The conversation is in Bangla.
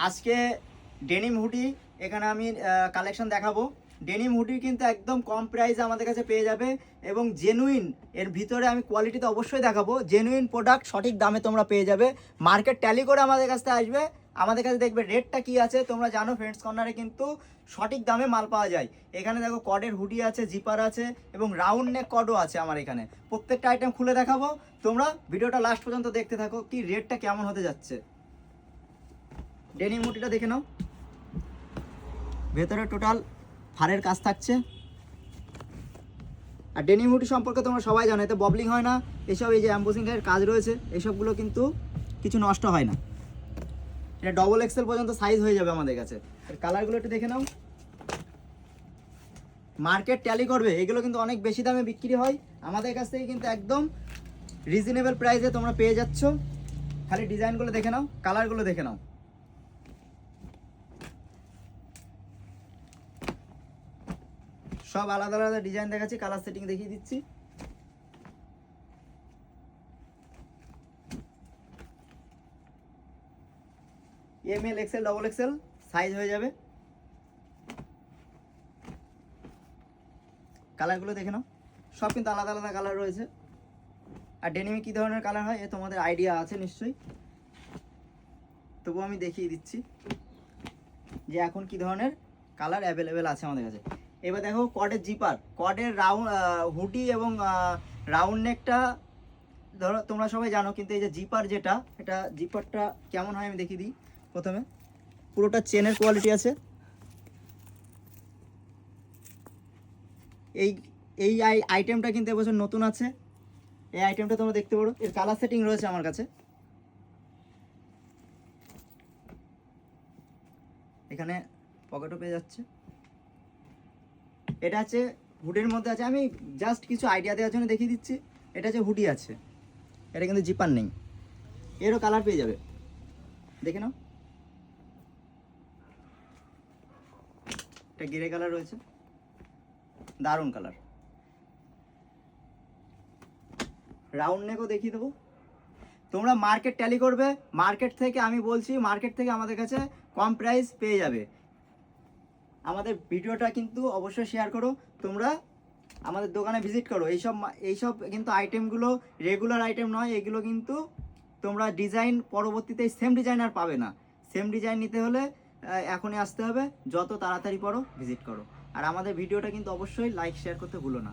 আজকে ডেনিম হুডি এখানে আমি কালেকশন দেখাবো। ডেনিম হুডি কিন্তু একদম কম প্রাইসে আমাদের কাছে পেয়ে যাবে এবং জেনুইন, এর ভিতরে আমি কোয়ালিটি তো অবশ্যই দেখাবো। জেনুইন প্রোডাক্ট সঠিক দামে তোমরা পেয়ে যাবে। মার্কেট ট্যালি করে আমাদের কাছে আসবে, আমাদের কাছে দেখবে রেটটা কি আছে। তোমরা জানো ফ্রেন্ডস কর্নারে কিন্তু সঠিক দামে মাল পাওয়া যায়। এখানে দেখো কডের হুডি আছে, জিপার আছে এবং রাউন্ড নেক কডও আছে আমার এখানে। প্রত্যেকটা আইটেম খুলে দেখাবো, তোমরা ভিডিওটা লাস্ট পর্যন্ত দেখতে থাকো কি রেটটা কেমন হতে যাচ্ছে। ডেনিম হুডিটা দেখে নাও, ভেতরে টোটাল ফারের কাজ থাকছে। আর ডেনিম হুডি সম্পর্কে তোমরা সবাই জানো, এতে ববলিং হয় না, এসব এই যে অ্যাম্বোসিংয়ের কাজ রয়েছে এসবগুলো কিন্তু কিছু নষ্ট হয় না। এটা ডবল এক্সেল পর্যন্ত সাইজ হয়ে যাবে আমাদের কাছে। আর কালারগুলো একটু দেখে নাও, মার্কেট ট্যালি করবে, এগুলো কিন্তু অনেক বেশি দামে বিক্রি হয়, আমাদের কাছ থেকে কিন্তু একদম রিজনেবল প্রাইসে তোমরা পেয়ে যাচ্ছ। খালি ডিজাইনগুলো দেখে নাও, কালারগুলো দেখে নাও। সব আলাদা আলাদা ডিজাইন দেখাচ্ছি, কালার সেটিং দেখিয়ে দিচ্ছি। M L, XL, double XL size হয়ে যাবে। কালারগুলো দেখে নাও, সব কিন্তু আলাদা আলাদা কালার রয়েছে। আর ডেনিমে কী ধরনের কালার হয় এ তোমাদের আইডিয়া আছে নিশ্চয়ই, তবু আমি দেখিয়ে দিচ্ছি যে এখন কি ধরনের কালার অ্যাভেলেবেল আছে আমাদের কাছে। এবার দেখো কডের জিপার, কডের রাউন্ড হুডি এবং রাউন্ড নেকটা ধরো তোমরা সবাই জানো, কিন্তু এই যে জিপার যেটা, এটা জিপারটা কেমন হয় আমি দেখিয়ে দিই। প্রথমে পুরোটা চেনের কোয়ালিটি আছে। এই এই আইটেমটা কিন্তু এবছর নতুন আছে, এই আইটেমটা তোমরা দেখতে পারো। এর কালার সেটিং রয়েছে আমার কাছে, এখানে পকেটও পেয়ে যাচ্ছে। এটা হচ্ছে হুডের মধ্যে আছে, আমি জাস্ট কিছু আইডিয়া দেওয়ার জন্য দেখিয়ে দিচ্ছি। এটা হচ্ছে হুডি আছে, এটা কিন্তু জিপার নেই। এরও কালার পেয়ে যাবে, দেখে নাও। এটা গ্রে কালার রয়েছে, দারুণ কালার। রাউন্ড নেকও দেখিয়ে দেবো। তোমরা মার্কেট ট্যালি করবে, মার্কেট থেকে আমি বলছি, মার্কেট থেকে আমাদের কাছে কম প্রাইস পেয়ে যাবে। আমাদের ভিডিওটা কিন্তু অবশ্যই শেয়ার করো, তোমরা আমাদের দোকানে ভিজিট করো। এইসব কিন্তু আইটেমগুলো রেগুলার আইটেম নয়, এগুলো কিন্তু তোমরা ডিজাইন পরবর্তীতে সেম ডিজাইন আর পাবে না। সেম ডিজাইন নিতে হলে এখনই আসতে হবে, যত তাড়াতাড়ি পারো ভিজিট করো। আর আমাদের ভিডিওটা কিন্তু অবশ্যই লাইক শেয়ার করতে ভুলো না।